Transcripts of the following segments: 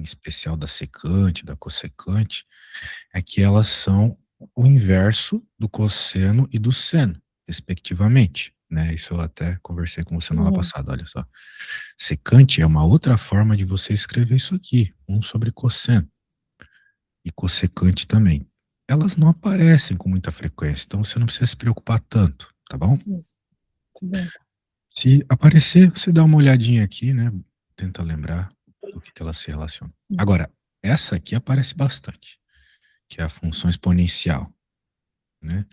especial da secante, da cossecante, é que elas são o inverso do cosseno e do seno, respectivamente, né? Isso eu até conversei com você na aula Uhum. passada, olha só. Secante é uma outra forma de você escrever isso aqui, um sobre cosseno e cossecante também. Elas não aparecem com muita frequência, então você não precisa se preocupar tanto, tá bom? Muito bem. Se aparecer, você dá uma olhadinha aqui, né? Tenta lembrar do que elas se relacionam. Agora, essa aqui aparece bastante, que é a função exponencial, né?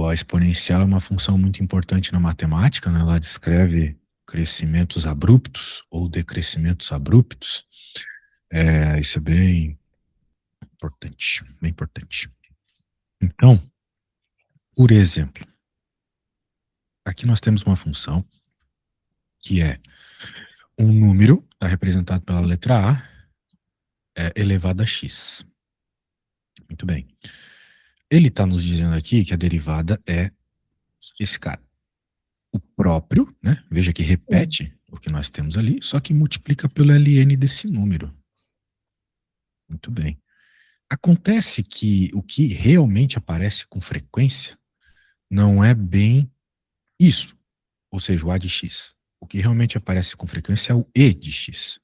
A exponencial é uma função muito importante na matemática, né? Ela descreve crescimentos abruptos ou decrescimentos abruptos. Isso é bem importante, bem importante. Então, por exemplo, aqui nós temos uma função que é um número, está representado pela letra A, elevado a x. Muito bem. Ele está nos dizendo aqui que a derivada é esse cara. O próprio, né? Veja que repete o que nós temos ali, só que multiplica pelo ln desse número. Muito bem. Acontece que o que realmente aparece com frequência não é bem isso, ou seja, o a de x. O que realmente aparece com frequência é o e de x.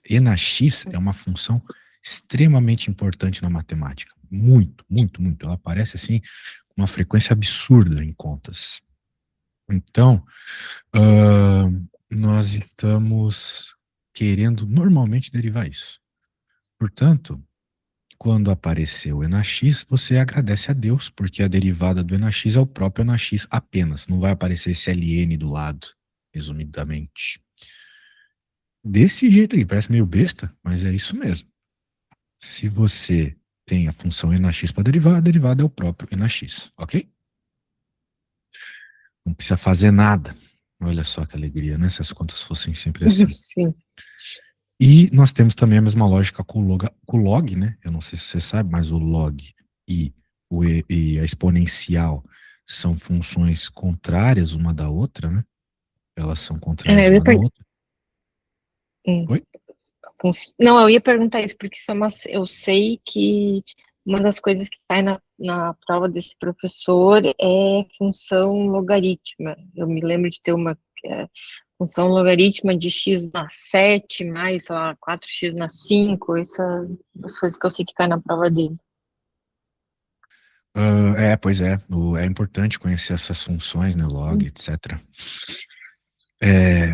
E na x é uma função extremamente importante na matemática. Muito, muito, muito. Ela aparece assim com uma frequência absurda em contas. Então, nós estamos querendo normalmente derivar isso. Portanto, quando aparecer o NX, você agradece a Deus, porque a derivada do NX é o próprio NX apenas. Não vai aparecer esse LN do lado, resumidamente. Desse jeito aí, parece meio besta, mas é isso mesmo. Se você tem a função NX para derivar, a derivada é o próprio NX, ok? Não precisa fazer nada. Olha só que alegria, né? Se as contas fossem sempre assim. Sim. E nós temos também a mesma lógica com o log, né? Eu não sei se você sabe, mas o log e a exponencial são funções contrárias uma da outra, né? Elas são contrárias Eu ia uma da outra. hum, Oi? Não, eu ia perguntar isso, porque eu sei que uma das coisas que cai na prova desse professor é função logarítmica. Eu me lembro de ter uma função logarítmica de x na 7 mais, sei lá, 4x na 5. Essa é das coisas que eu sei que cai na prova dele. Pois é. É importante conhecer essas funções, né? Log, etc.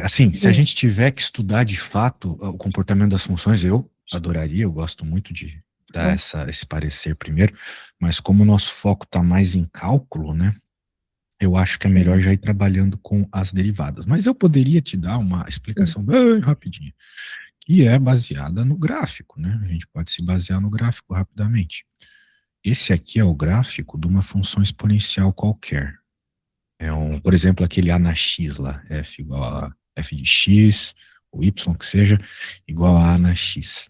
Assim, se a gente tiver que estudar de fato o comportamento das funções, eu adoraria, eu gosto muito de dar esse parecer primeiro, mas como o nosso foco está mais em cálculo, né? Eu acho que é melhor já ir trabalhando com as derivadas. Mas eu poderia te dar uma explicação bem rapidinha, que é baseada no gráfico, né? A gente pode se basear no gráfico rapidamente. Esse aqui é o gráfico de uma função exponencial qualquer. Por exemplo, aquele a na x lá, f igual a f de x, ou y que seja, igual a na x.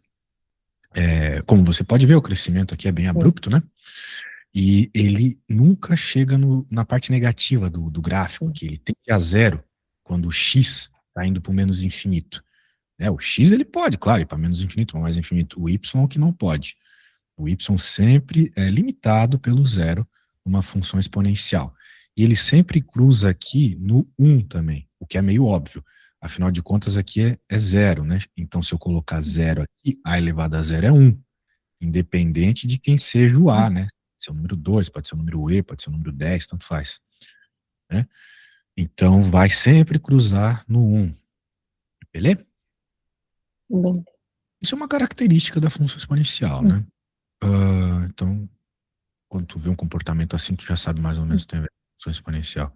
Como você pode ver, o crescimento aqui é bem abrupto, né? E ele nunca chega na parte negativa do gráfico, que ele tem que ir a zero quando o x está indo para o menos infinito. O x ele pode, claro, ir para menos infinito, para mais infinito. O y é o que não pode. O y sempre é limitado pelo zero numa função exponencial. E ele sempre cruza aqui no 1 também, o que é meio óbvio. Afinal de contas, aqui é zero, né? Então, se eu colocar zero aqui, a elevado a zero é 1, independente de quem seja o a, né? Pode ser o número 2, pode ser o número e, pode ser o número 10, tanto faz. Né? Então, vai sempre cruzar no 1. Beleza? Bem, Isso é uma característica da função exponencial, né? Então, quando tu vê um comportamento assim, tu já sabe mais ou menos que tem a ver com função exponencial.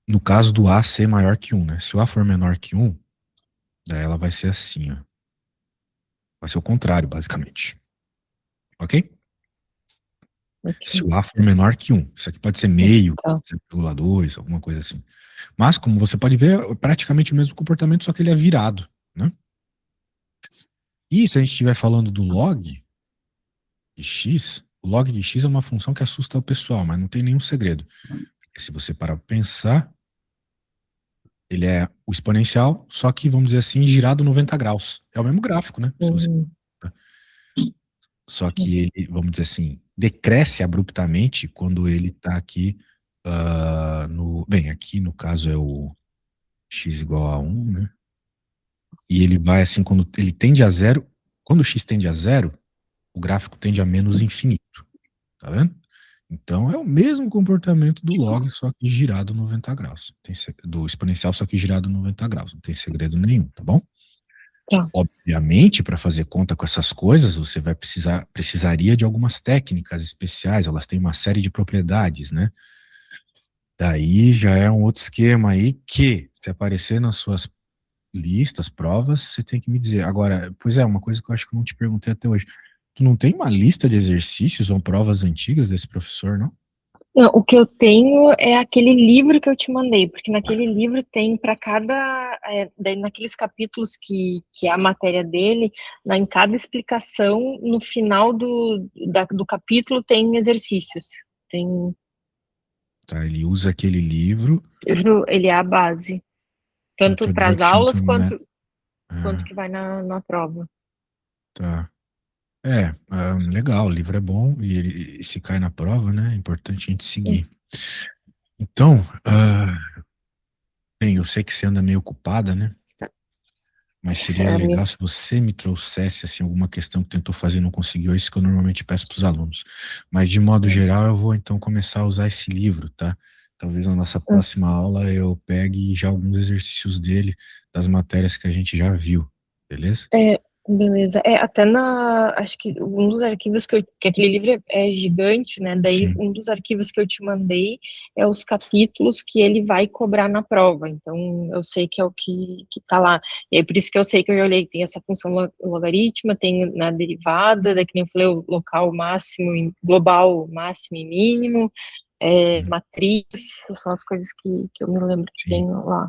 No caso do A ser maior que 1, né? Se o A for menor que 1, daí ela vai ser assim, ó. Vai ser o contrário, basicamente. Ok? Se ok. o A for menor que 1. Isso aqui pode ser meio, Tá. 0,2, alguma coisa assim. Mas, como você pode ver, é praticamente o mesmo comportamento, só que ele é virado, né? E se a gente estiver falando do log de x, o log de x é uma função que assusta o pessoal, mas não tem nenhum segredo. Porque se você parar para pensar, Ele é o exponencial, só que, vamos dizer assim, girado 90 graus. É o mesmo gráfico, né? Se você... Uhum. Só que ele, vamos dizer assim, decresce abruptamente quando ele está aqui no... Bem, aqui no caso é o x igual a 1, né? E ele vai assim, quando ele tende a zero, quando o x tende a zero, o gráfico tende a menos infinito. Tá vendo? Então é o mesmo comportamento do log, só que girado 90 graus. Do exponencial, só que girado 90 graus. Não tem segredo nenhum, tá bom? Tá. Obviamente, para fazer conta com essas coisas, você vai precisaria de algumas técnicas especiais, elas têm uma série de propriedades, né? Daí já é um outro esquema aí que, se aparecer nas suas listas, provas, você tem que me dizer. Agora, pois é, uma coisa que eu acho que eu não te perguntei até hoje. Tu não tem uma lista de exercícios ou provas antigas desse professor, não? Não, o que eu tenho é aquele livro que eu te mandei, porque naquele livro tem para cada, daí naqueles capítulos que é a matéria dele, em cada explicação, no final do capítulo tem exercícios. Tem, Tá, ele usa aquele livro, ele é a base, tanto para as Introduction to aulas Math. quanto que vai na prova. Tá. Legal, o livro é bom e ele se cai na prova, né? É importante a gente seguir. Então, bem, eu sei que você anda meio ocupada, né? Mas seria É, legal se você me trouxesse assim, alguma questão que tentou fazer e não conseguiu, é isso que eu normalmente peço para os alunos. Mas, de modo geral, eu vou então começar a usar esse livro, tá? Talvez na nossa próxima aula eu pegue já alguns exercícios dele, das matérias que a gente já viu, beleza? beleza. Até acho que um dos arquivos que aquele livro é gigante, né? Daí Sim. um dos arquivos que eu te mandei é os capítulos que ele vai cobrar na prova. Então eu sei que é o que tá lá. E aí por isso que eu sei que eu já olhei, tem essa função logaritma, tem na derivada, daí que nem eu falei, o local máximo, global máximo e mínimo, Sim. matriz, são as coisas que eu me lembro que Sim. tem lá.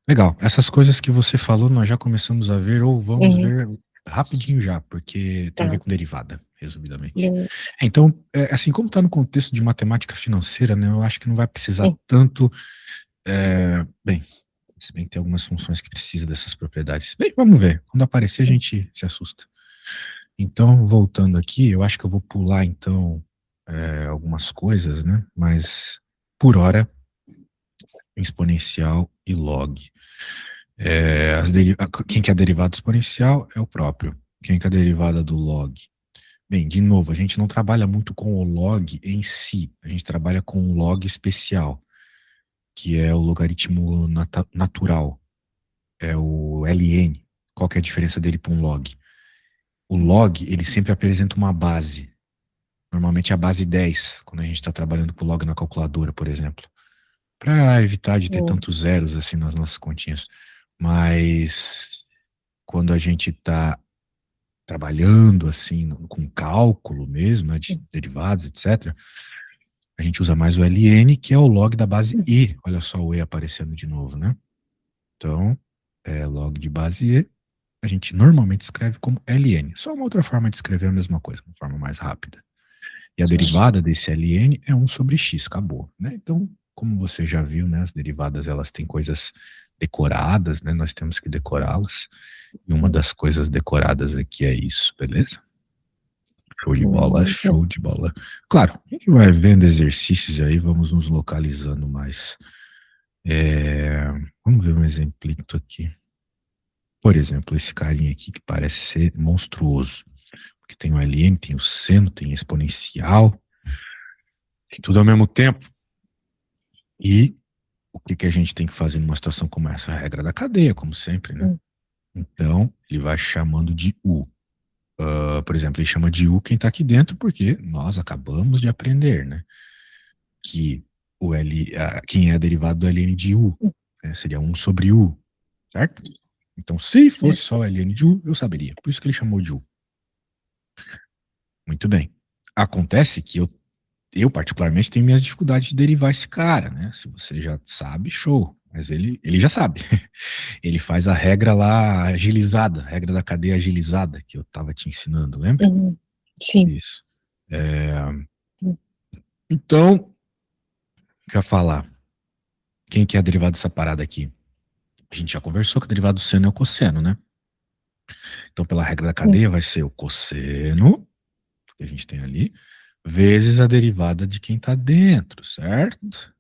Legal. Essas coisas que você falou, nós já começamos a ver ou vamos Uhum, ver rapidinho já, porque tem a ver tá. com derivada, resumidamente. Beleza. Então, assim, como está no contexto de matemática financeira, né, eu acho que não vai precisar Sim. tanto. Bem, se bem que tem algumas funções que precisam dessas propriedades. Bem, vamos ver. Quando aparecer, a gente se assusta. Então, voltando aqui, eu acho que eu vou pular, então, algumas coisas, né? Mas, por hora, exponencial e log. Quem que é a derivada exponencial é o próprio. Quem que é a derivada do log? Bem, de novo, a gente não trabalha muito com o log em si, a gente trabalha com um log especial, que é o logaritmo natural, é o ln. Qual que é a diferença dele para um log? O log, ele sempre apresenta uma base, normalmente a base 10, quando a gente está trabalhando com o log na calculadora, por exemplo, para evitar de ter Hum, tantos zeros assim nas nossas continhas. Mas quando a gente está trabalhando assim com cálculo mesmo, né, de derivados, etc., a gente usa mais o ln, que é o log da base e. Olha só o e aparecendo de novo, né? Então, log de base e, a gente normalmente escreve como ln. Só uma outra forma de escrever a mesma coisa, uma forma mais rápida. E a derivada desse ln é 1 sobre x, acabou, né? Então, como você já viu, né, as derivadas elas têm coisas decoradas, né? Nós temos que decorá-las. E uma das coisas decoradas aqui é isso, beleza? Show de bola, show de bola. Claro, a gente vai vendo exercícios aí, vamos nos localizando mais. Vamos ver um exemplito aqui. Por exemplo, esse carinha aqui que parece ser monstruoso. Porque tem o ln, tem o seno, tem exponencial, tem tudo ao mesmo tempo. E o que, que a gente tem que fazer numa situação como essa? A regra da cadeia, como sempre, né? hum, Então, ele vai chamando de U. Por exemplo, ele chama de U quem está aqui dentro, porque nós acabamos de aprender, né? Que quem é derivado do ln de U, né, seria 1 sobre U, certo? Então, se fosse certo. só o ln de U, eu saberia. Por isso que ele chamou de U. Muito bem. Acontece que eu particularmente tenho minhas dificuldades de derivar esse cara, né? Se você já sabe, show. Mas ele já sabe. Ele faz a regra lá agilizada, a regra da cadeia agilizada que eu estava te ensinando, lembra? Uhum, sim. Isso. Então, já falar. Quem que é a derivada dessa parada aqui? A gente já conversou que a derivada do seno é o cosseno, né? Então, pela regra da cadeia, vai ser o cosseno, que a gente tem ali, vezes a derivada de quem está dentro, certo?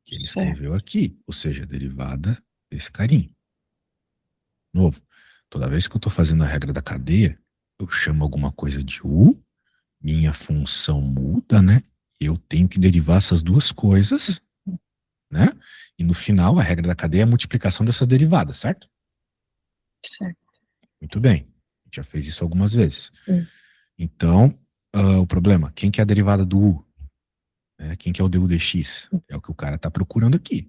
Que ele escreveu aqui, ou seja, a derivada desse carinha. Novo, toda vez que eu estou fazendo a regra da cadeia, eu chamo alguma coisa de u, minha função muda, né? Eu tenho que derivar essas duas coisas, né? E no final, a regra da cadeia é a multiplicação dessas derivadas, certo? Certo. Muito bem. A gente já fez isso algumas vezes. Então, o problema, quem que é a derivada do u? Quem que é o du dx? É o que o cara está procurando aqui.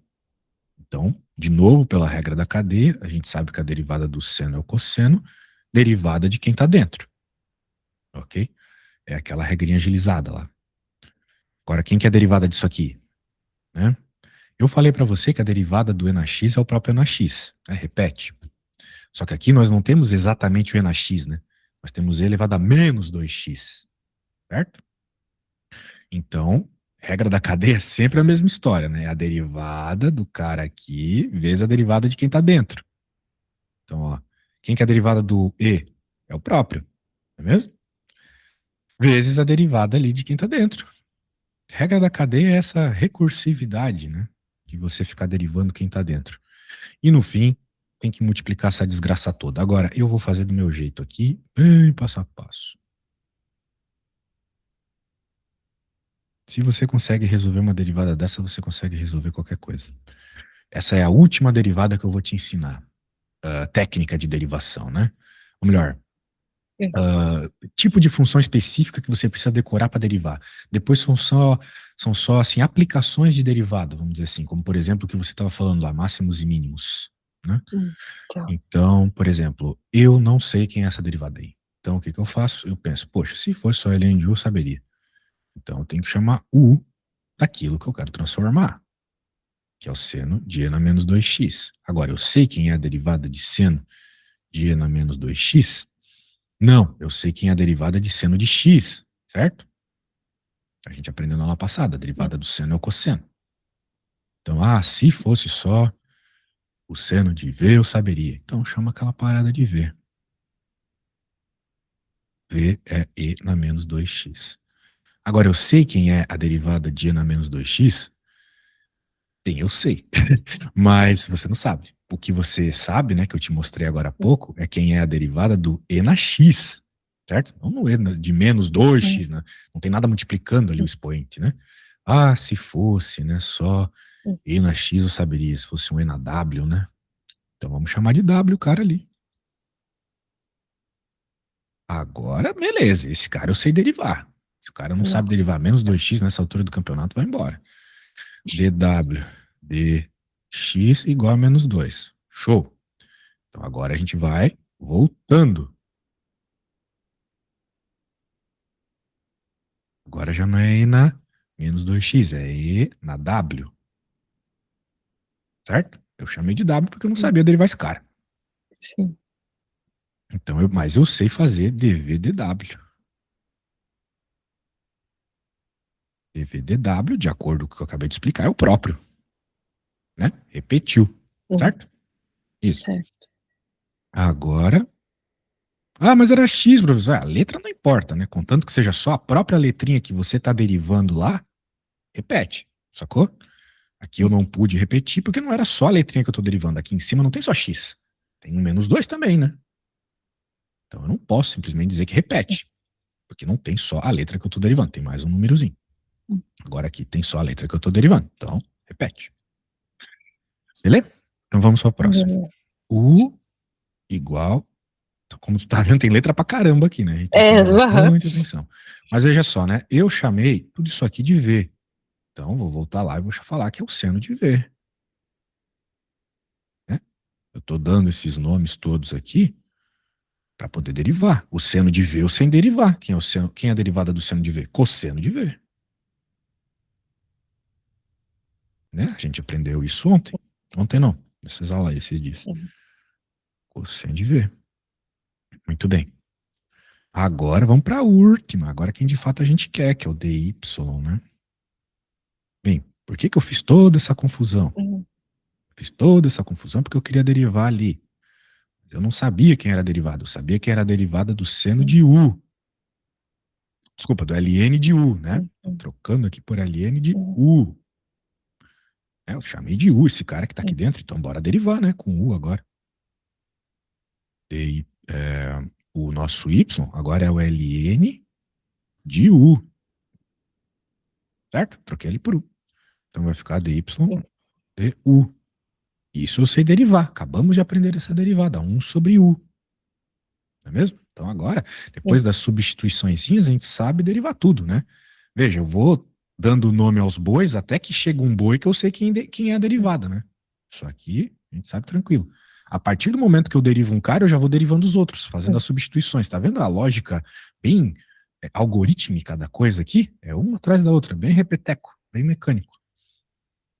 Então, de novo, pela regra da cadeia, a gente sabe que a derivada do seno é o cosseno, derivada de quem está dentro. Ok? É aquela regrinha agilizada lá. Agora, quem que é a derivada disso aqui? Né? Eu falei para você que a derivada do e na x é o próprio e na x. Repete. Só que aqui nós não temos exatamente o e na x, né? Nós temos e elevado a menos 2x. Certo? Então, regra da cadeia é sempre a mesma história, né? A derivada do cara aqui vezes a derivada de quem está dentro. Então, ó, quem que é a derivada do e? É o próprio, não é mesmo? Vezes a derivada ali de quem está dentro. Regra da cadeia é essa recursividade, né? De você ficar derivando quem está dentro. E no fim, tem que multiplicar essa desgraça toda. Agora, eu vou fazer do meu jeito aqui, bem passo a passo. Se você consegue resolver uma derivada dessa, você consegue resolver qualquer coisa. Essa é a última derivada que eu vou te ensinar. Técnica de derivação, né? Ou melhor, tipo de função específica que você precisa decorar para derivar. Depois são só assim, aplicações de derivada, vamos dizer assim, como por exemplo o que você estava falando lá, máximos e mínimos. Né? Então, por exemplo, eu não sei quem é essa derivada aí. Então, o que eu faço? Eu penso, poxa, se fosse só ln de u, eu saberia. Então, eu tenho que chamar u daquilo que eu quero transformar, que é o seno de e na menos 2x. Agora, eu sei quem é a derivada de seno de e na menos 2x? Não, eu sei quem é a derivada de seno de x, certo? A gente aprendeu na aula passada, a derivada do seno é o cosseno. Então, se fosse só o seno de v, eu saberia. Então, chama aquela parada de v. V é e na menos 2x. Agora, eu sei quem é a derivada de e na menos 2x? Sim, eu sei. Mas você não sabe. O que você sabe, né, que eu te mostrei agora há pouco, é quem é a derivada do e na x, certo? Não no e de menos 2x, né? Não tem nada multiplicando ali o expoente, né? Se fosse, né, só e na x eu saberia, se fosse um e na w, né? Então vamos chamar de w o cara ali. Agora, beleza, esse cara eu sei derivar. Se o cara não sabe derivar menos 2x nessa altura do campeonato, vai embora. dw dx igual a menos 2. Show. Então agora a gente vai voltando. Agora já não é e na menos 2x, é e na w. Certo? Eu chamei de w porque eu não sabia derivar esse cara. Sim. Então, mas eu sei fazer dv dw. dv dw, de acordo com o que eu acabei de explicar, é o próprio. Né? Repetiu. Certo? Isso. Certo. Agora. Mas era X, professor. A letra não importa, né? Contanto que seja só a própria letrinha que você está derivando lá, repete. Sacou? Aqui eu não pude repetir porque não era só a letrinha que eu estou derivando. Aqui em cima não tem só X. Tem um menos 2 também, né? Então eu não posso simplesmente dizer que repete. Porque não tem só a letra que eu estou derivando. Tem mais um númerozinho. Agora aqui tem só a letra que eu estou derivando. Então, repete. Beleza? Então vamos para a próxima. U igual. Como tu tá vendo, tem letra pra caramba aqui, né? A gente tem que prestar bastante atenção. Mas veja só, né? Eu chamei tudo isso aqui de V. Então, vou voltar lá e vou falar que é o seno de V. Né? Eu tô dando esses nomes todos aqui para poder derivar. O seno de V eu sei derivar. Quem é a derivada do seno de V? Cosseno de V. Né? A gente aprendeu isso ontem. Ontem não. Nessas aulas aí, esses dias. Cosseno de V. Muito bem. Agora vamos para a última. Agora quem de fato a gente quer, que é o dy, né? Bem, por que eu fiz toda essa confusão? Fiz toda essa confusão porque eu queria derivar ali. Eu não sabia quem era a derivada, eu sabia que era a derivada do seno de U. Desculpa, do ln de U, né? Tô trocando aqui por ln de U. Eu chamei de U esse cara que tá aqui dentro, então bora derivar, né? Com U agora. E, o nosso Y agora é o ln de U. Certo? Troquei ele por U. Então vai ficar dy du. Isso eu sei derivar. Acabamos de aprender essa derivada, 1 sobre U. Não é mesmo? Então agora, depois das substituiçõezinhas, a gente sabe derivar tudo, né? Veja, eu vou dando nome aos bois até que chega um boi que eu sei quem é a derivada, né? Isso aqui a gente sabe tranquilo. A partir do momento que eu derivo um cara, eu já vou derivando os outros, fazendo as substituições. Tá vendo a lógica bem algorítmica da coisa aqui? É uma atrás da outra, bem repeteco, bem mecânico.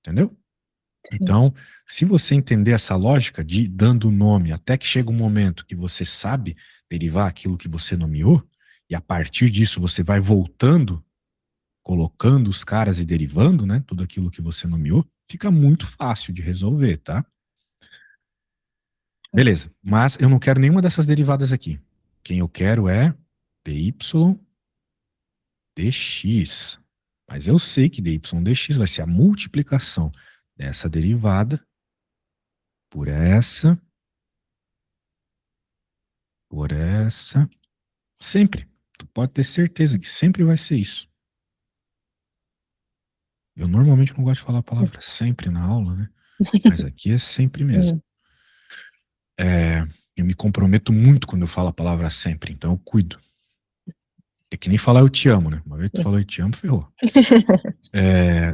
Entendeu? Então, se você entender essa lógica de dando nome até que chega um momento que você sabe derivar aquilo que você nomeou, e a partir disso você vai voltando, colocando os caras e derivando, né, tudo aquilo que você nomeou, fica muito fácil de resolver, tá? Beleza, mas eu não quero nenhuma dessas derivadas aqui. Quem eu quero é dy dx. Mas eu sei que dy dx vai ser a multiplicação dessa derivada por essa, por essa. Sempre. Tu pode ter certeza que sempre vai ser isso. Eu normalmente não gosto de falar a palavra sempre na aula, né? Mas aqui é sempre mesmo. Eu me comprometo muito quando eu falo a palavra sempre, então eu cuido. É que nem falar eu te amo, né? Uma vez que tu falou eu te amo, ferrou.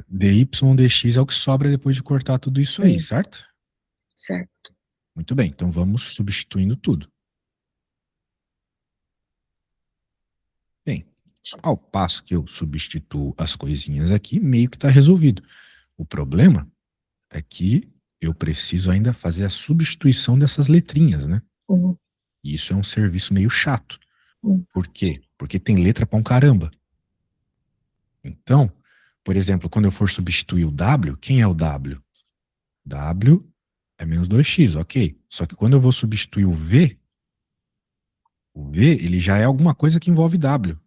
dy dx é o que sobra depois de cortar tudo isso aí, certo? Certo. Muito bem, então vamos substituindo tudo. Bem, ao passo que eu substituo as coisinhas aqui, meio que está resolvido. O problema é que eu preciso ainda fazer a substituição dessas letrinhas, né? E isso é um serviço meio chato. Por quê? Porque tem letra pra um caramba. Então, por exemplo, quando eu for substituir o W, quem é o W? W é menos 2x, ok. Só que quando eu vou substituir o V, ele já é alguma coisa que envolve W.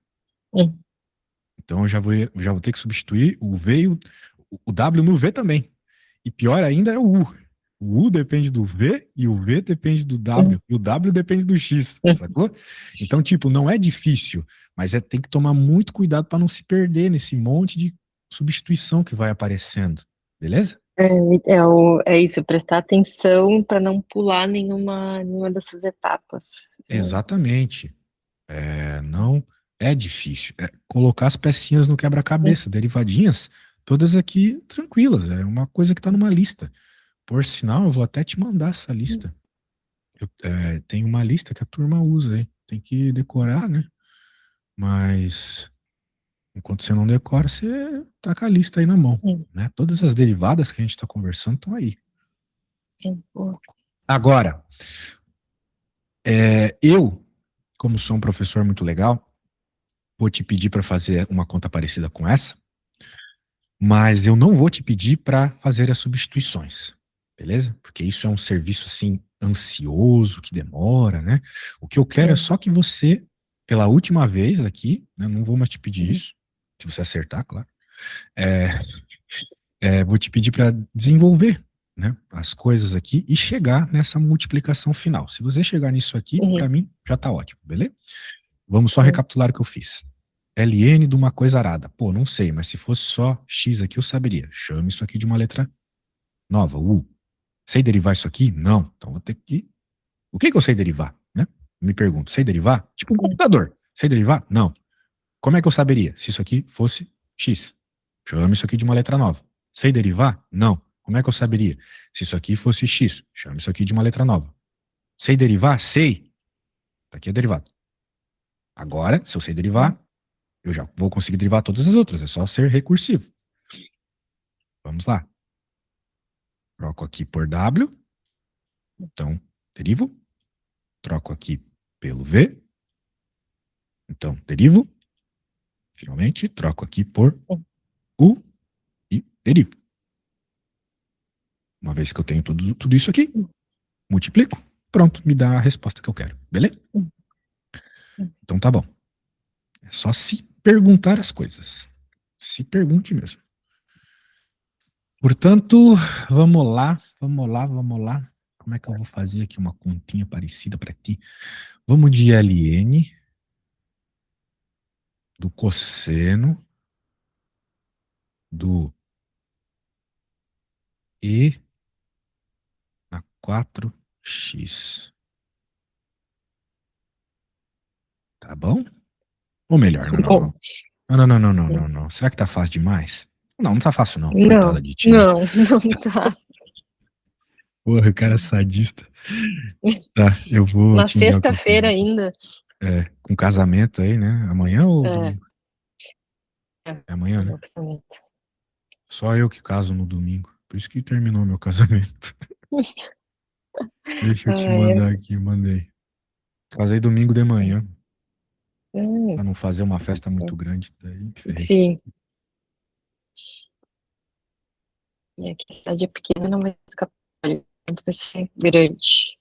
Então eu já vou ter que substituir o V e o W no V também. E pior ainda é o U. O U depende do V e o V depende do W. E o W depende do X, sacou? Então, tipo, não é difícil, mas tem que tomar muito cuidado para não se perder nesse monte de substituição que vai aparecendo. Beleza? É isso, prestar atenção para não pular nenhuma dessas etapas. Exatamente. Não é difícil. É colocar as pecinhas no quebra-cabeça, derivadinhas, todas aqui tranquilas. É uma coisa que está numa lista. Por sinal, eu vou até te mandar essa lista. Tem uma lista que a turma usa aí. Tem que decorar, né? Mas enquanto você não decora, você tá com a lista aí na mão. Né? Todas as derivadas que a gente está conversando estão aí. Agora, eu, como sou um professor muito legal, vou te pedir para fazer uma conta parecida com essa, mas eu não vou te pedir para fazer as substituições, beleza? Porque isso é um serviço assim ansioso, que demora, né? O que eu quero é só que você, pela última vez aqui, né, não vou mais te pedir isso, se você acertar, claro, vou te pedir para desenvolver, né, as coisas aqui e chegar nessa multiplicação final. Se você chegar nisso aqui, para mim, já tá ótimo, beleza? Vamos só recapitular o que eu fiz. ln de uma coisa arada. Pô, não sei, mas se fosse só x aqui, eu saberia. Chame isso aqui de uma letra nova, U. Sei derivar isso aqui? Não. Então vou ter que... O que eu sei derivar, né? Me pergunto, sei derivar? Tipo um computador. Sei derivar? Não. Como é que eu saberia se isso aqui fosse x? Chame isso aqui de uma letra nova. Sei derivar? Não. Como é que eu saberia se isso aqui fosse x? Chame isso aqui de uma letra nova. Sei derivar? Sei. Tá aqui é derivado. Agora, se eu sei derivar, eu já vou conseguir derivar todas as outras. É só ser recursivo. Vamos lá. Troco aqui por W. Então, derivo. Troco aqui pelo V. Então, derivo. Finalmente, troco aqui por U e derivo. Uma vez que eu tenho tudo isso aqui, multiplico, pronto, me dá a resposta que eu quero, beleza? Então tá bom. É só se perguntar as coisas. Se pergunte mesmo. Portanto, vamos lá, vamos lá, vamos lá. Como é que eu vou fazer aqui uma continha parecida para ti? Vamos de ln do cosseno do e na 4x. Tá bom? Ou melhor, não, não, Bom, não. Não, não, não, não, não, não. Será que tá fácil demais? Não, não tá fácil não. não, Coitada de ti, né? não, não tá. Porra, o cara é sadista. Tá, eu vou Na te enviar o que eu fiz sexta-feira aqui. ainda. É, com casamento aí, né? Amanhã ou É, domingo? é, É amanhã, né? meu casamento. Só eu que caso no domingo. Por isso que terminou meu casamento. Deixa eu te Ah, mandar aqui, mandei. Casei domingo de manhã, hum, pra não fazer uma festa muito grande. Daí, ferrei. sim. E aqui a cidade é pequena, não vai escapar. Vai ser grande.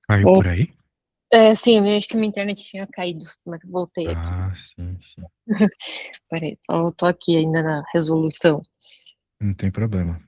Caiu Ou, por aí? sim, eu acho que minha internet tinha caído, mas voltei aqui. Ah, sim, sim. Peraí, eu tô aqui ainda na resolução. Não tem problema.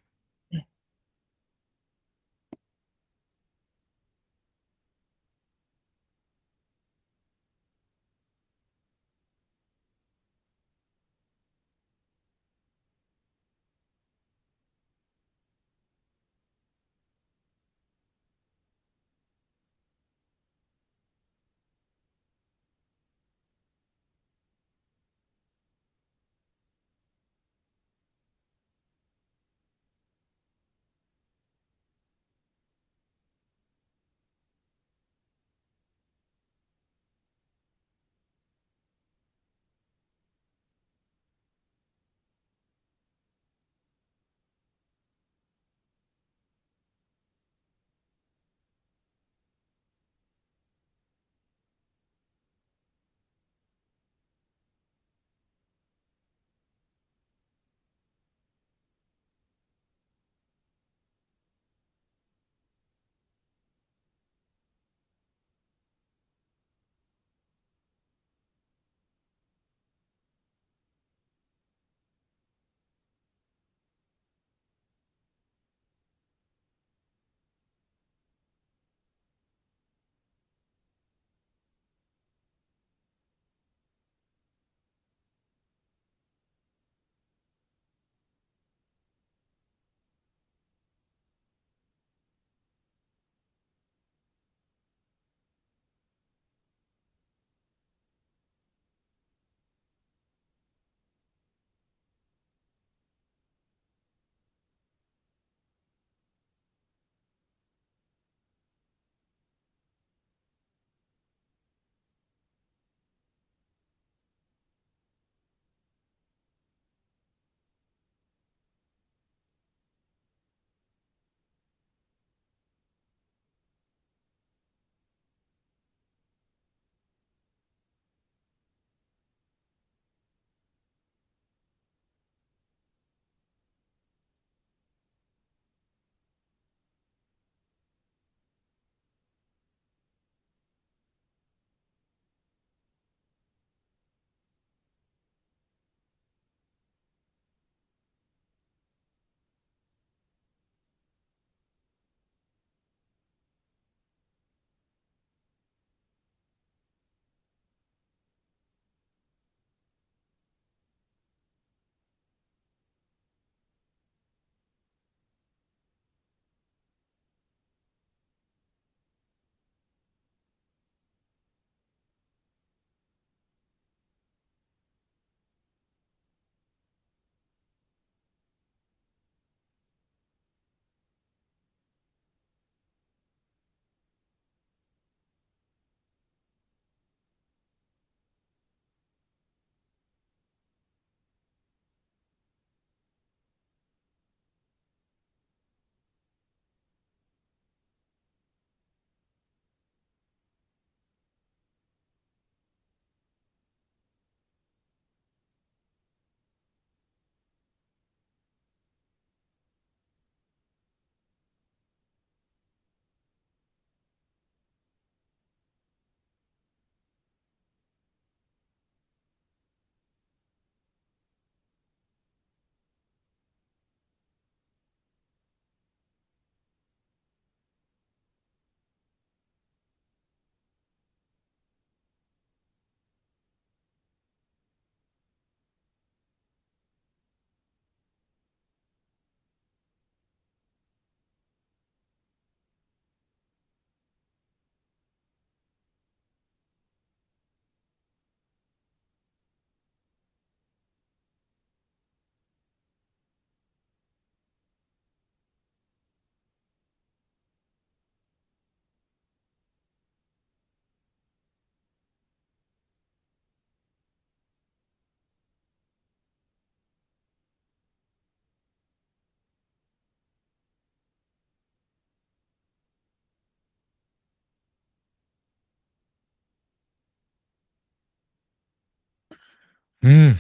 Hum,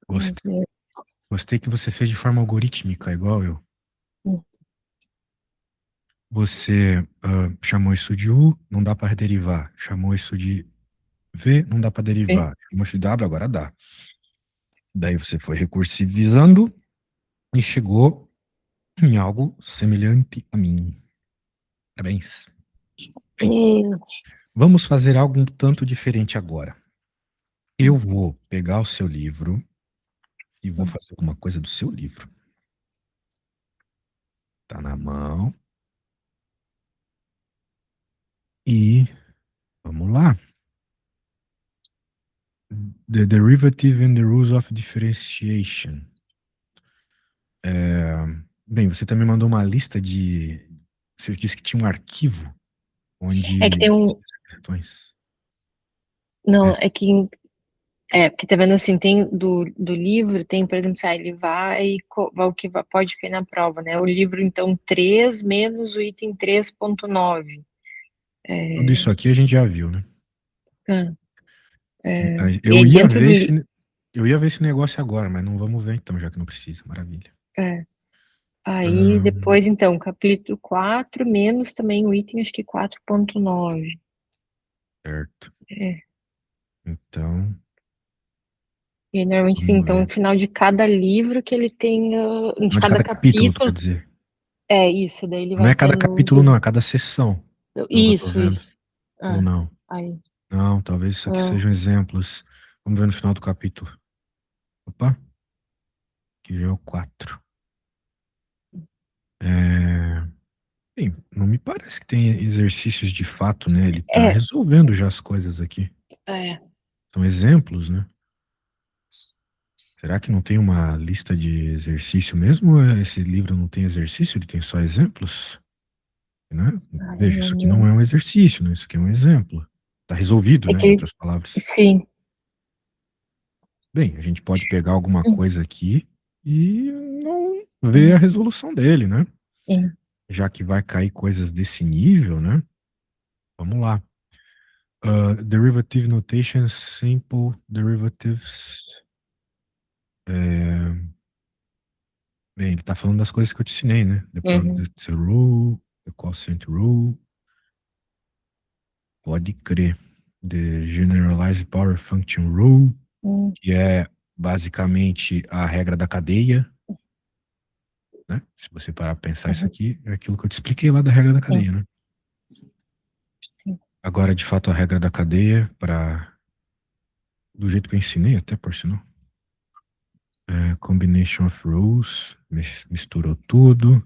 Vamos gostei, ver. gostei que você fez de forma algorítmica, igual eu. Você chamou isso de U, não dá para derivar. Chamou isso de V, não dá para É. derivar. Chamou isso de W, agora dá. Daí você foi recursivizando e chegou em algo semelhante a mim. Parabéns. Bem, vamos fazer algo um tanto diferente agora. Eu vou pegar o seu livro e vou fazer alguma coisa do seu livro. Tá na mão. E vamos lá. The derivative and the rules of differentiation. Bem, você também mandou uma lista de. Você disse que tinha um arquivo É que onde. tem um. Questões. Não, é que. É, porque tá vendo assim, tem do livro, tem, por exemplo, se ele vai o que pode cair na prova, né? O livro, então, 3 menos o item 3.9. Tudo isso aqui a gente já viu, né? Ah, e Eu aí ia dentro ver do. esse negócio agora, mas não vamos ver então, já que não precisa. Maravilha. É, aí Hum, depois, então, capítulo 4 menos também o item, acho que 4.9. certo. É. Então, E aí, normalmente, sim, vamos então, no ver. final de cada livro que ele tem, de Não de cada cada capítulo, tu quer capítulo, dizer. é isso, daí ele Não vai é cada tendo capítulo, não, é cada sessão. Pelo que eu tô isso, vendo. isso. Ou Ah, não. aí. Não, talvez isso aqui Ah, sejam exemplos. Vamos ver no final do capítulo. Opa, que já é o 4. É... Bem, não me parece que tem exercícios de fato, né? Ele tá é, resolvendo já as coisas aqui. é. São exemplos, né? Será que não tem uma lista de exercício mesmo? Ou esse livro não tem exercício, ele tem só exemplos? Né? Ai, Veja, isso aqui não é um exercício, né? Isso aqui é um exemplo. Tá resolvido, é né? Em que, outras palavras. sim. Bem, a gente pode pegar alguma Hum, coisa aqui e não ver hum, a resolução dele, né? hum, Já que vai cair coisas desse nível, né? Vamos lá. Derivative notation, simple derivatives. É, bem, ele tá falando das coisas que eu te ensinei, né? The uhum, product rule, the quotient rule. Pode crer. The generalized power function rule, hum, que é basicamente a regra da cadeia, né? Se você parar pra pensar isso uhum, aqui, é aquilo que eu te expliquei lá da regra da sim, cadeia, né? sim, Agora, de fato, a regra da cadeia, do jeito que eu ensinei, até por sinal. Combination of rules, misturou tudo.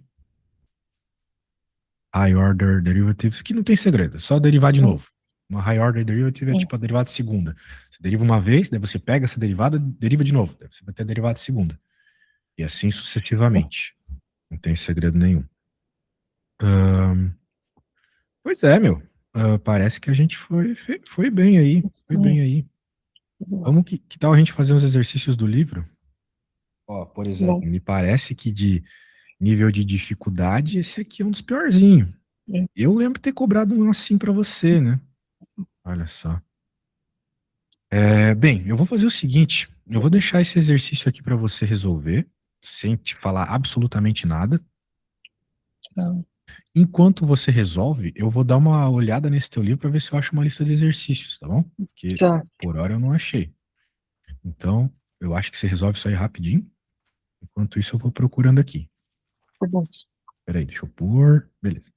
High order derivatives, que não tem segredo, é só derivar de hum, novo. Uma high order derivative é hum, tipo a derivada segunda. Você deriva uma vez, daí você pega essa derivada, deriva de novo. Daí você vai ter a derivada segunda. E assim sucessivamente. Não tem segredo nenhum. Ahn, pois é, meu. Parece que a gente foi bem aí. Foi bem hum, aí. hum, Vamos que tal a gente fazer uns exercícios do livro? Ó, por bom, exemplo, me parece que de nível de dificuldade, esse aqui é um dos piorzinhos. hum, Eu lembro de ter cobrado um assim pra você, né? Olha só. Bem, eu vou fazer o seguinte: eu vou deixar esse exercício aqui pra você resolver, sem te falar absolutamente nada. não, Enquanto você resolve, eu vou dar uma olhada nesse teu livro para ver se eu acho uma lista de exercícios, tá bom? Porque tá, por hora eu não achei. Então, eu acho que você resolve isso aí rapidinho. Enquanto isso, eu vou procurando aqui. tá bom. Peraí, deixa eu pôr. Beleza.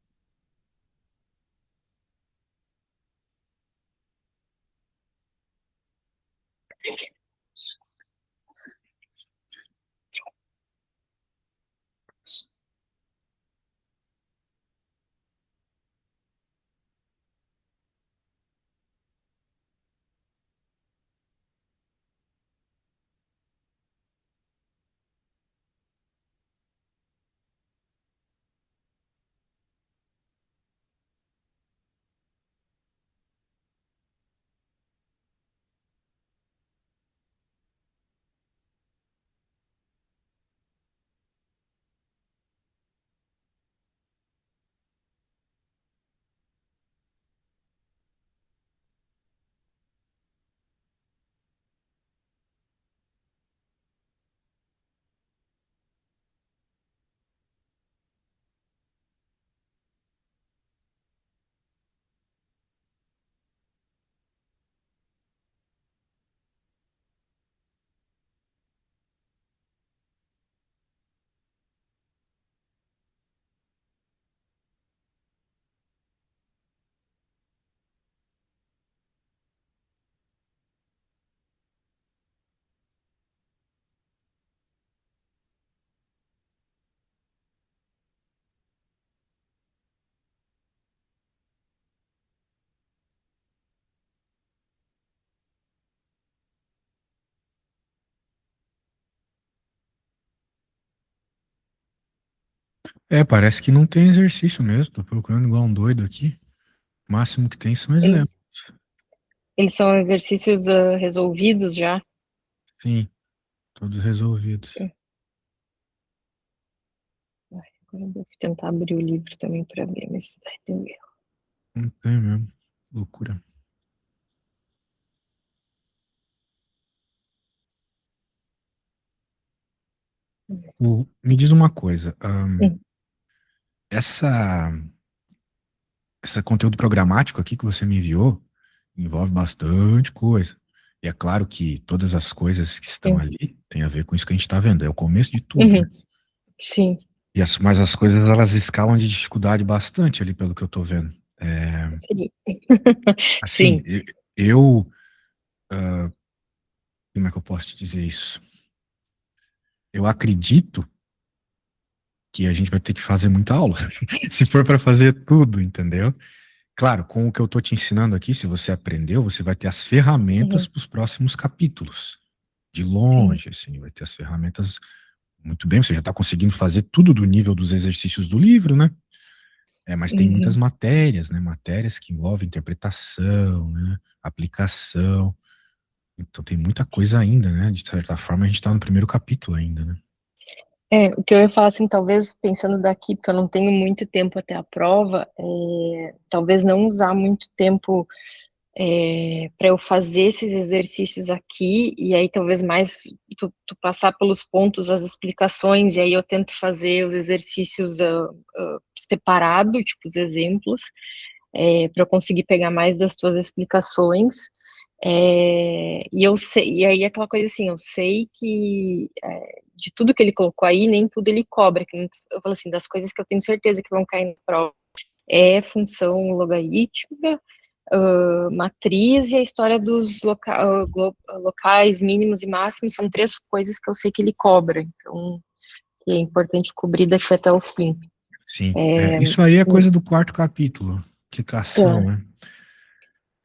É, parece que não tem exercício mesmo. Tô procurando igual um doido aqui. O máximo que tem são exemplos. Eles, eles são exercícios resolvidos já? Sim, todos resolvidos. Ai, agora eu vou tentar abrir o livro também para ver, mas deu erro. Não tem mesmo. Loucura. Me diz uma coisa. Hum, Essa, esse conteúdo programático aqui que você me enviou envolve bastante coisa. E é claro que todas as coisas que estão sim. ali têm a ver com isso que a gente está vendo. É o começo de tudo, Uhum, né? sim. Mas as coisas elas escalam de dificuldade bastante ali, pelo que eu tô vendo. É, Sim. assim, Sim. eu, como é que eu posso te dizer isso? Eu acredito que a gente vai ter que fazer muita aula, se for para fazer tudo, entendeu? Claro, com o que eu tô te ensinando aqui, se você aprendeu, você vai ter as ferramentas Uhum, para os próximos capítulos. De sim. longe, assim, vai ter as ferramentas muito bem. Você já está conseguindo fazer tudo do nível dos exercícios do livro, né? Mas tem muitas Uhum. matérias, né? Matérias que envolvem interpretação, né? Aplicação. Então tem muita coisa ainda, né? De certa forma, a gente está no primeiro capítulo ainda, né? O que eu ia falar assim, talvez pensando daqui, porque eu não tenho muito tempo até a prova, talvez não usar muito tempo para eu fazer esses exercícios aqui, e aí talvez mais tu passar pelos pontos, as explicações, e aí eu tento fazer os exercícios separado, tipo os exemplos, para eu conseguir pegar mais das tuas explicações. E eu sei, e aí aquela coisa assim, eu sei que de tudo que ele colocou aí, nem tudo ele cobra. Que eu falo assim, das coisas que eu tenho certeza que vão cair na prova é função logarítmica, matriz e a história dos locais mínimos e máximos são três coisas que eu sei que ele cobra, então é importante cobrir daqui até o fim. Sim. É, Isso aí é coisa do quarto capítulo. Aplicação, tá. né?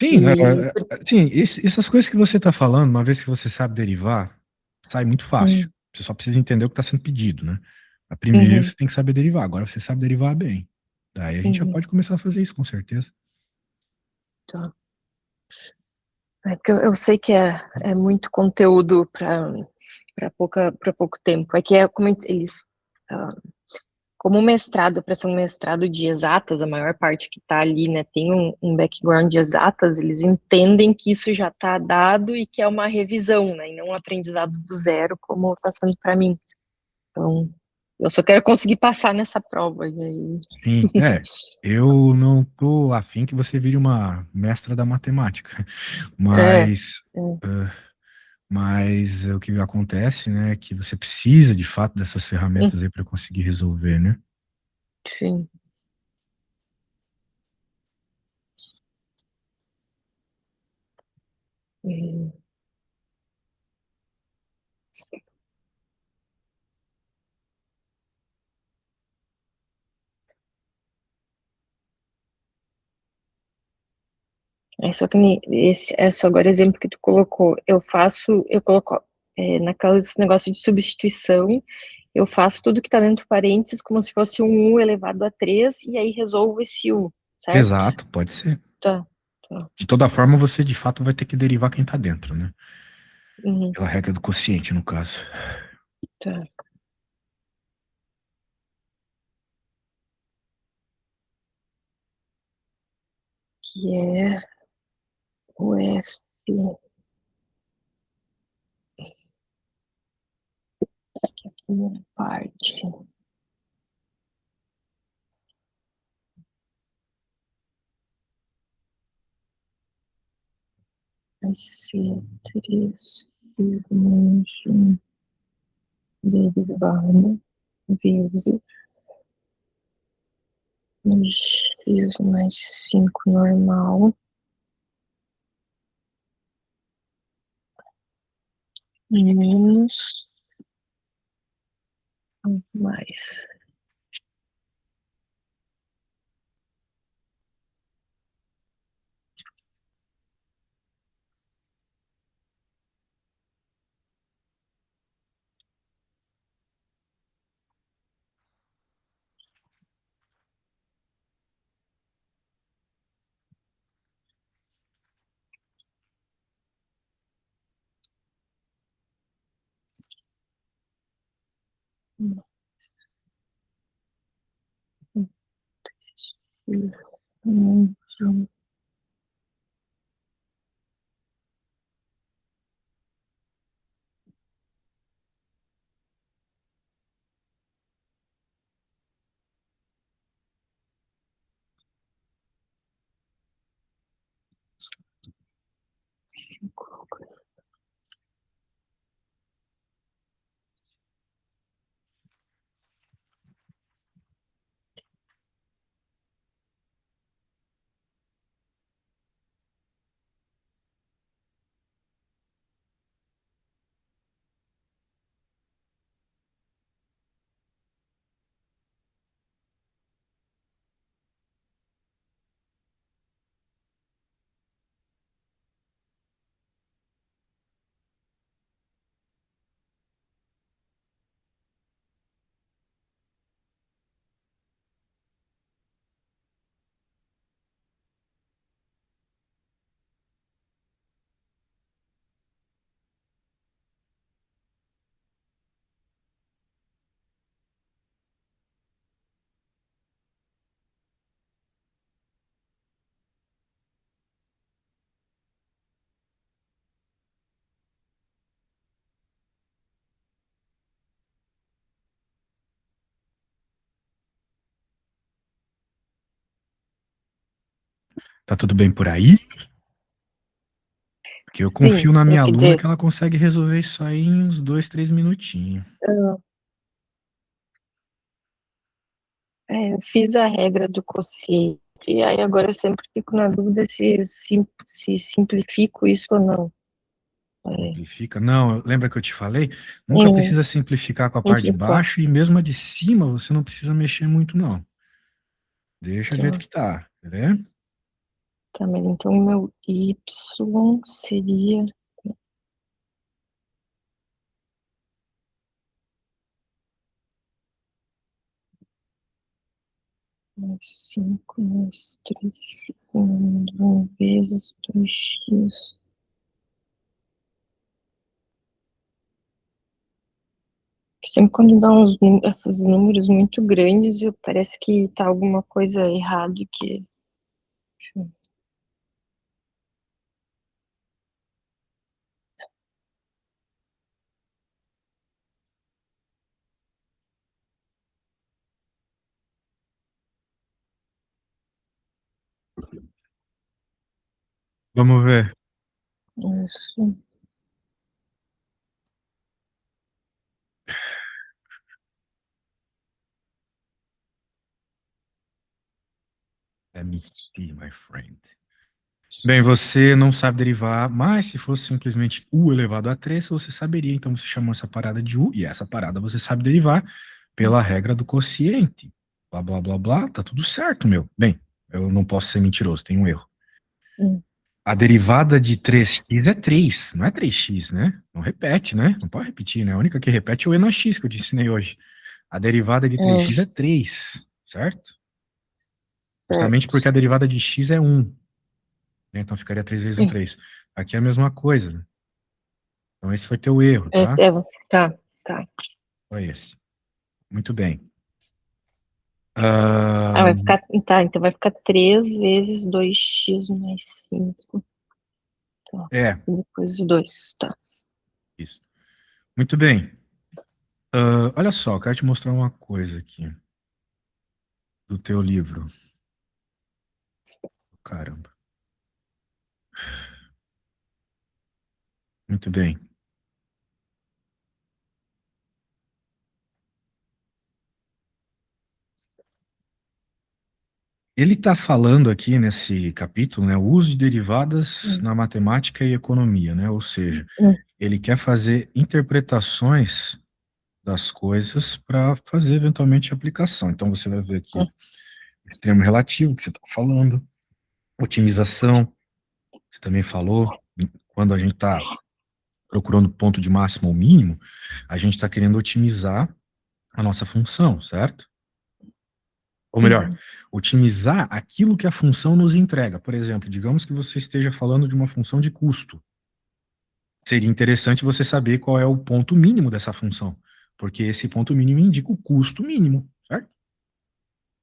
Sim, E sim, essas coisas que você está falando, uma vez que você sabe derivar, sai muito fácil. hum, Você só precisa entender o que está sendo pedido, né? A primeiro uhum, você tem que saber derivar, agora você sabe derivar bem. Daí a gente já uhum, pode começar a fazer isso, com certeza. tá. Porque eu sei que é muito conteúdo para pouco tempo. É que é como eles ah, como o mestrado, para ser um mestrado de exatas, a maior parte que está ali, né, tem um background de exatas, eles entendem que isso já está dado e que é uma revisão, né, e não um aprendizado do zero, como está sendo para mim. Então, eu só quero conseguir passar nessa prova, e aí... Sim, eu não tô afim que você vire uma mestra da matemática, É, mas, é, eh, mas o que acontece, né, é que você precisa de fato dessas hum, ferramentas aí para conseguir resolver, né? sim. Hum. Só que esse agora exemplo que tu colocou, eu coloco naqueles negócio de substituição, eu faço tudo que está dentro do parênteses como se fosse um U elevado a 3 e aí resolvo esse U, certo? Exato, pode ser. Tá, tá, De toda forma, você de fato vai ter que derivar quem tá dentro, né? uhum, Pela regra do quociente, no caso. tá. Que é o F, primeira parte. Vai ser 3 menos 1 derivada vezes x mais 5 normal menos mais. Tá tudo bem por aí? Porque eu Sim, confio na minha quer aluna dizer, que ela consegue resolver isso aí em uns 2, 3 minutinhos. eu fiz a regra do quociente, e aí agora eu sempre fico na dúvida se simplifico isso ou não. É, Simplifica. Não, lembra que eu te falei? Nunca hum, precisa simplificar com a parte de simplificar. baixo e mesmo a de cima você não precisa mexer muito, não. Deixa do jeito Tá, que tá, entendeu? tá, mas então o meu Y seria mais 5 mais 3 vezes 2x. Sempre quando dá esses números muito grandes, parece que tá alguma coisa errada que. Vamos ver. Isso. Let me see, my friend. Bem, você não sabe derivar, mas se fosse simplesmente u elevado a 3, você saberia. Então você chamou essa parada de u, e essa parada você sabe derivar pela regra do quociente. Blá, blá, blá, blá, tá tudo certo, meu. Bem, eu não posso ser mentiroso, tem um erro. Hum, A derivada de 3x é 3, não é 3x, né? Não repete, né? Não pode repetir, né? A única que repete é o e na x que eu te ensinei hoje. A derivada de 3x é 3, certo? Justamente certo. porque a derivada de x é 1, né? Então ficaria 3 vezes um Sim. 3. Aqui é a mesma coisa, né? Então esse foi teu erro, É, tá? tá, tá. Foi esse. Muito bem. Ah, Ah, vai ficar. Tá, então vai ficar 3 vezes 2x mais 5. Tá. é, E depois o 2, tá. isso. Muito bem. Olha só, eu quero te mostrar uma coisa aqui do teu livro. Caramba. Muito bem. Ele está falando aqui nesse capítulo, né, o uso de derivadas Hum, na matemática e economia, né? Ou seja, hum, ele quer fazer interpretações das coisas para fazer eventualmente aplicação. Então você vai ver aqui hum, extremo relativo que você está falando, otimização, você também falou, quando a gente está procurando ponto de máximo ou mínimo, a gente está querendo otimizar a nossa função, certo? Ou melhor, uhum, otimizar aquilo que a função nos entrega. Por exemplo, digamos que você esteja falando de uma função de custo. Seria interessante você saber qual é o ponto mínimo dessa função, porque esse ponto mínimo indica o custo mínimo, certo?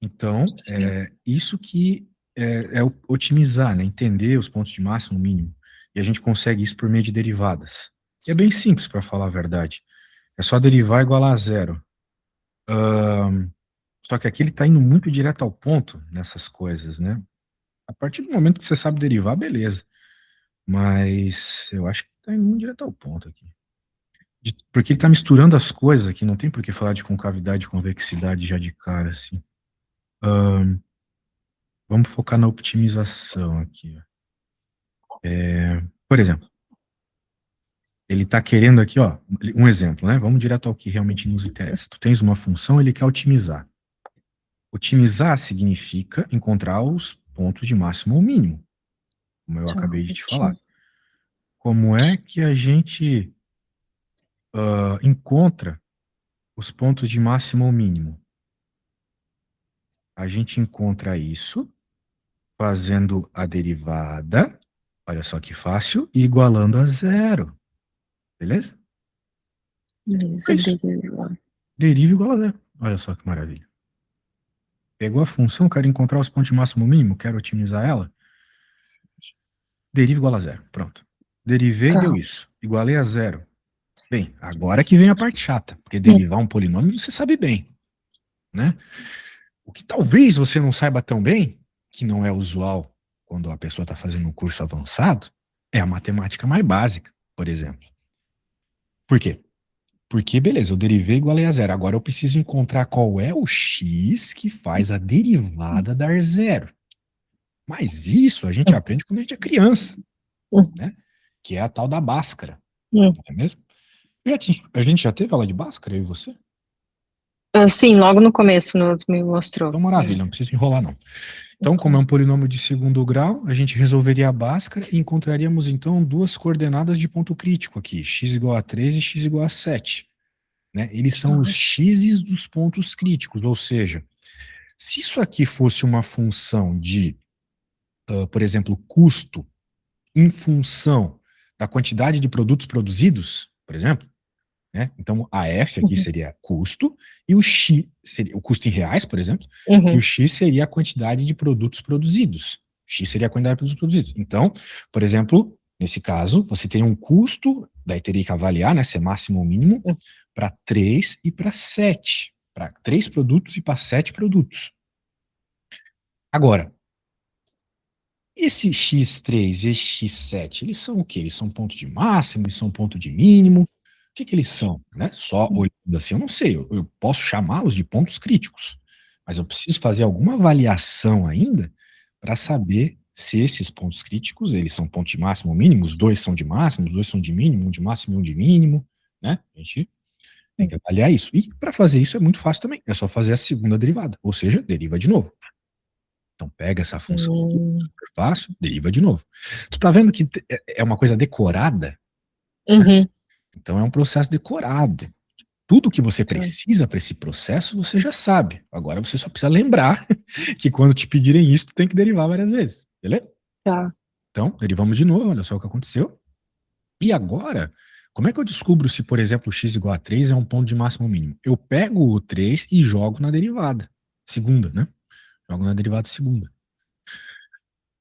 Então, isso que é otimizar, né? Entender os pontos de máximo e mínimo. E a gente consegue isso por meio de derivadas. E é bem simples, para falar a verdade. É só derivar igual a zero. Só que aqui ele está indo muito direto ao ponto nessas coisas, né? A partir do momento que você sabe derivar, beleza. Mas eu acho que está indo muito direto ao ponto aqui. Porque ele está misturando as coisas aqui, não tem por que falar de concavidade e convexidade já de cara, assim. Vamos focar na optimização aqui. Por exemplo, ele está querendo aqui, ó, um exemplo, né? Vamos direto ao que realmente nos interessa. Tu tens uma função, ele quer otimizar. Otimizar significa encontrar os pontos de máximo ou mínimo, como eu acabei de te falar. Como é que a gente encontra os pontos de máximo ou mínimo? A gente encontra isso fazendo a derivada, olha só que fácil, e igualando a zero. Beleza? É isso. Deriva igual a zero. Olha só que maravilha. Pegou a função, quero encontrar os pontos de máximo ou mínimo, quero otimizar ela. Deriva igual a zero. Pronto. Derivei, deu isso. Igualei a zero. Bem, agora que vem a parte chata, porque derivar um polinômio você sabe bem, né? O que talvez você não saiba tão bem, que não é usual quando a pessoa está fazendo um curso avançado, é a matemática mais básica, por exemplo. Por quê? Porque, beleza, eu derivei igualei a zero. Agora eu preciso encontrar qual é o x que faz a derivada dar zero. Mas isso a gente aprende quando a gente é criança, né? Que é a tal da Bhaskara. Não é mesmo? A gente já teve aula de Bhaskara, eu e você? Sim, logo no começo, no outro me mostrou. Então, maravilha, não precisa enrolar, não. Então, como é um polinômio de segundo grau, a gente resolveria a Bhaskara e encontraríamos, então, duas coordenadas de ponto crítico aqui, x igual a 3 e x igual a 7. Né? Eles são os x's dos pontos críticos, ou seja, se isso aqui fosse uma função de, por exemplo, custo em função da quantidade de produtos produzidos, por exemplo, né? Então a F aqui seria custo e o X seria o custo em reais, por exemplo, e o X seria a quantidade de produtos produzidos. X seria a quantidade de produtos produzidos. Então, por exemplo, nesse caso, você tem um custo, daí teria que avaliar, né, se é máximo ou mínimo, para 3 e para 7. Para 3 produtos e para 7 produtos. Agora, esse x3 e esse x7, eles são o quê? Eles são ponto de máximo, eles são ponto de mínimo? O que eles são? Né? Só olhando assim, eu não sei. Eu posso chamá-los de pontos críticos, mas eu preciso fazer alguma avaliação ainda para saber se esses pontos críticos, eles são ponto de máximo ou mínimo, os dois são de máximo, os dois são de mínimo, um de máximo e um de mínimo, né? A gente tem que avaliar isso. E para fazer isso é muito fácil também. É só fazer a segunda derivada, ou seja, deriva de novo. Então pega essa função aqui, super fácil, deriva de novo. Tu tá vendo que é uma coisa decorada? Né? Então é um processo decorado. Tudo que você precisa para esse processo, você já sabe. Agora você só precisa lembrar que quando te pedirem isso, tu tem que derivar várias vezes. Beleza? Tá. Então, derivamos de novo, olha só o que aconteceu. E agora, como é que eu descubro se, por exemplo, x igual a 3 é um ponto de máximo ou mínimo? Eu pego o 3 e jogo na derivada. Segunda, né? Jogo na derivada segunda.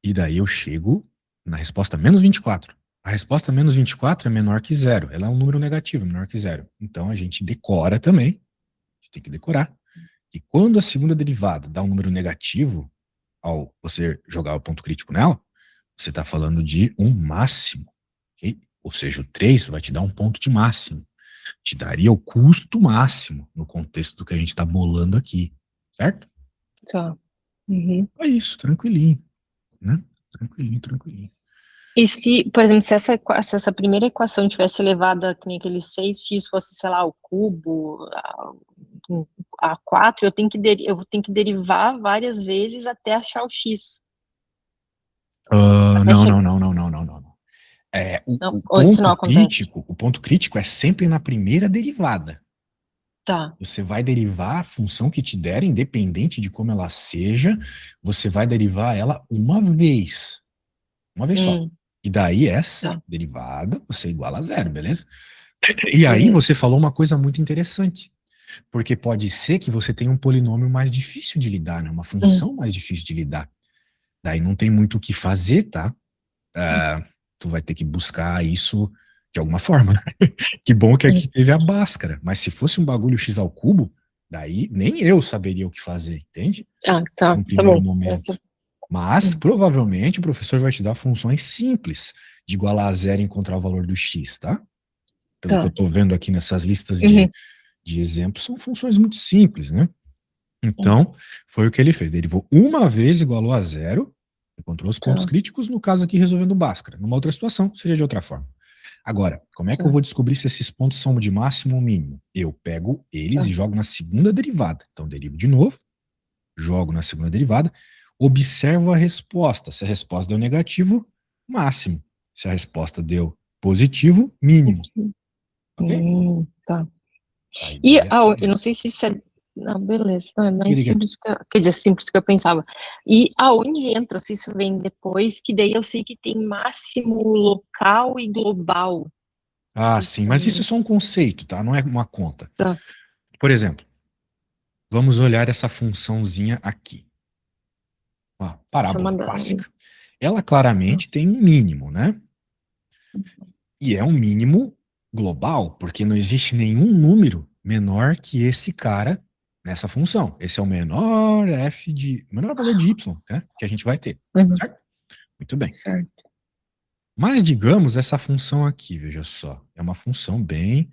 E daí eu chego na resposta menos 24. A resposta menos 24 é menor que zero. Ela é um número negativo, menor que zero. Então a gente decora também. A gente tem que decorar. E quando a segunda derivada dá um número negativo, ao você jogar o ponto crítico nela, você está falando de um máximo. Okay? Ou seja, o 3 vai te dar um ponto de máximo. Te daria o custo máximo no contexto do que a gente está bolando aqui. Certo? Tá. É isso, tranquilinho. Né? Tranquilinho, tranquilinho. E se, por exemplo, se essa primeira equação tivesse elevada que nem aquele 6x fosse, sei lá, o cubo, a 4, eu vou ter que derivar várias vezes até achar o x. Não. Ou isso não acontece? O ponto crítico é sempre na primeira derivada. Tá. Você vai derivar a função que te der, independente de como ela seja, você vai derivar ela uma vez. Uma vez só. E daí essa derivada, você iguala a zero, beleza? E aí você falou uma coisa muito interessante. Porque pode ser que você tenha um polinômio mais difícil de lidar, né? Uma função mais difícil de lidar. Daí não tem muito o que fazer, tá? Tu vai ter que buscar isso de alguma forma. Que bom que aqui teve a Bhaskara. Mas se fosse um bagulho x ao cubo, daí nem eu saberia o que fazer, entende? Ah, tá, No tá primeiro bom. momento. Mas, provavelmente, o professor vai te dar funções simples de igualar a zero e encontrar o valor do x, tá? Pelo que eu Tá. tô vendo aqui nessas listas de exemplos, são funções muito simples, né? Então, foi o que ele fez. Derivou uma vez, igualou a zero, encontrou os pontos Tá. críticos, no caso aqui, resolvendo Bhaskara. Numa outra situação, seria de outra forma. Agora, como é que eu Tá. vou descobrir se esses pontos são de máximo ou mínimo? Eu pego eles Tá. e jogo na segunda derivada. Então, derivo de novo, jogo na segunda derivada, observo a resposta. Se a resposta deu negativo, máximo. Se a resposta deu positivo, mínimo. Ok? Tá. A E ideia é eu não essa. sei se isso é. Não, beleza. Não, é Diga, mais diga. simples que quer dizer, simples que eu pensava. E aonde entra, se isso vem depois, que daí eu sei que tem máximo local e global. Ah, Isso sim, mas isso é também. só um conceito, tá? Não é uma conta. Tá. Por exemplo, vamos olhar essa funçãozinha aqui. Ó, Deixa eu parábola mandar. clássica. Ela claramente tem um mínimo, né? E é um mínimo global, porque não existe nenhum número menor que esse cara nessa função. Esse é o menor valor de y, né, que a gente vai ter, Uhum. certo? Muito bem. Certo. Mas digamos essa função aqui, veja só, é uma função bem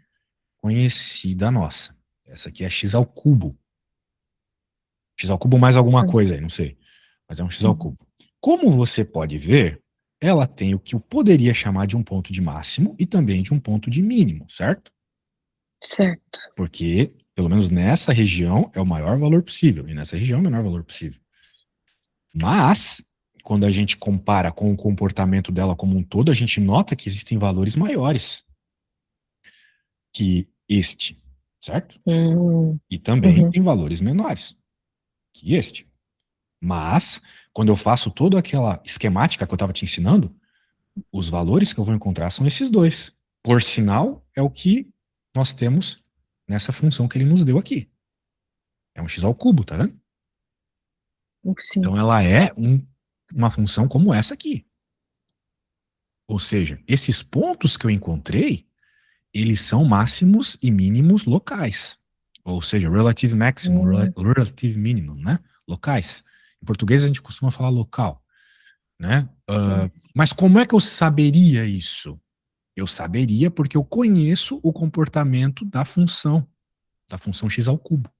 conhecida nossa. Essa aqui é x ao cubo. X ao cubo mais alguma coisa aí, não sei. Mas é um x ao cubo. Como você pode ver, ela tem o que eu poderia chamar de um ponto de máximo e também de um ponto de mínimo, certo? Certo. Porque, pelo menos nessa região, é o maior valor possível. E nessa região é o menor valor possível. Mas, quando a gente compara com o comportamento dela como um todo, a gente nota que existem valores maiores que este, certo? E também Uhum. tem valores menores que este. Mas, quando eu faço toda aquela esquemática que eu estava te ensinando, os valores que eu vou encontrar são esses dois. Por sinal, é o que nós temos nessa função que ele nos deu aqui. É um x ao cubo, tá vendo? Sim. Então ela é uma função como essa aqui. Ou seja, esses pontos que eu encontrei, eles são máximos e mínimos locais. Ou seja, relative maximum, relative minimum, né? Locais. Em português a gente costuma falar local, né? Mas como é que eu saberia isso? Eu saberia porque eu conheço o comportamento da função x ao cubo.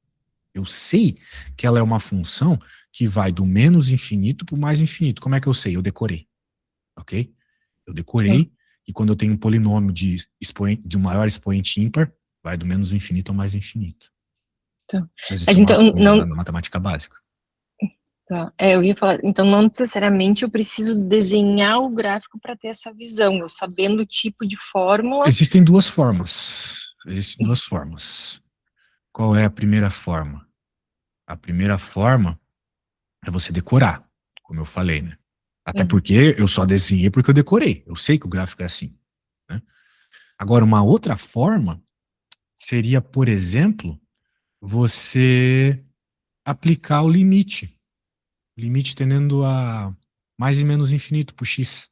Eu sei que ela é uma função que vai do menos infinito para o mais infinito. Como é que eu sei? Eu decorei, ok? Eu decorei e quando eu tenho um polinômio de um maior expoente ímpar, vai do menos infinito ao mais infinito. Tá. Mas isso Mas é uma então, coisa não. da matemática básica. Tá. Eu ia falar, então não necessariamente eu preciso desenhar o gráfico para ter essa visão, eu sabendo o tipo de fórmula. Existem duas formas. Existem duas formas. Qual é a primeira forma? A primeira forma é você decorar, como eu falei, né? Até porque eu só desenhei porque eu decorei. Eu sei que o gráfico é assim, né? Agora, uma outra forma seria, por exemplo, você aplicar o limite. O limite tendendo a mais e menos infinito para o x,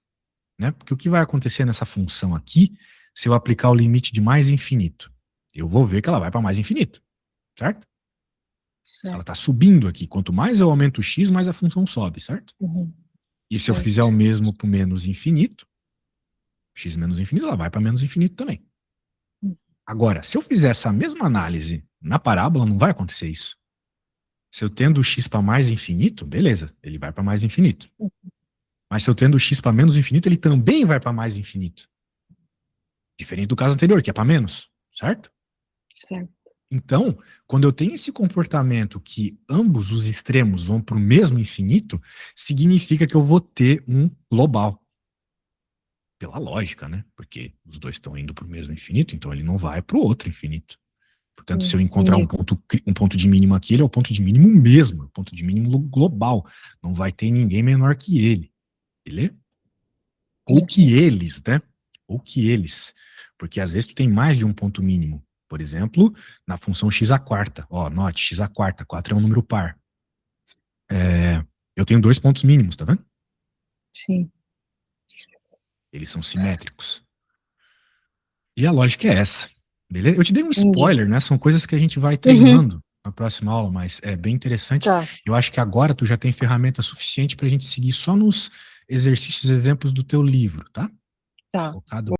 né? Porque o que vai acontecer nessa função aqui, se eu aplicar o limite de mais infinito? Eu vou ver que ela vai para mais infinito, certo? Ela está subindo aqui. Quanto mais eu aumento o x, mais a função sobe, certo? E se eu fizer o mesmo para o menos infinito, x menos infinito, ela vai para menos infinito também. Agora, se eu fizer essa mesma análise na parábola, não vai acontecer isso. Se eu tendo o x para mais infinito, beleza, ele vai para mais infinito. Mas se eu tendo o x para menos infinito, ele também vai para mais infinito. Diferente do caso anterior, que é para menos, certo? Certo. Então, quando eu tenho esse comportamento que ambos os extremos vão para o mesmo infinito, significa que eu vou ter um global. Pela lógica, né? Porque os dois estão indo para o mesmo infinito, então ele não vai para o outro infinito. Portanto, se eu encontrar um ponto de mínimo aqui, ele é o ponto de mínimo mesmo, o ponto de mínimo global. Não vai ter ninguém menor que ele. Beleza? Ou que eles, né? Ou que eles. Porque às vezes tu tem mais de um ponto mínimo. Por exemplo, na função x à quarta. Ó, note, x à quarta, 4 é um número par. Eu tenho 2 pontos mínimos, tá vendo? Sim. Eles são simétricos. E a lógica é essa. Beleza? Eu te dei um Entendi. spoiler, né? São coisas que a gente vai treinando na próxima aula, mas é bem interessante. Tá. Eu acho que agora tu já tem ferramenta suficiente pra gente seguir só nos exercícios, exemplos do teu livro, tá? Tá. Focado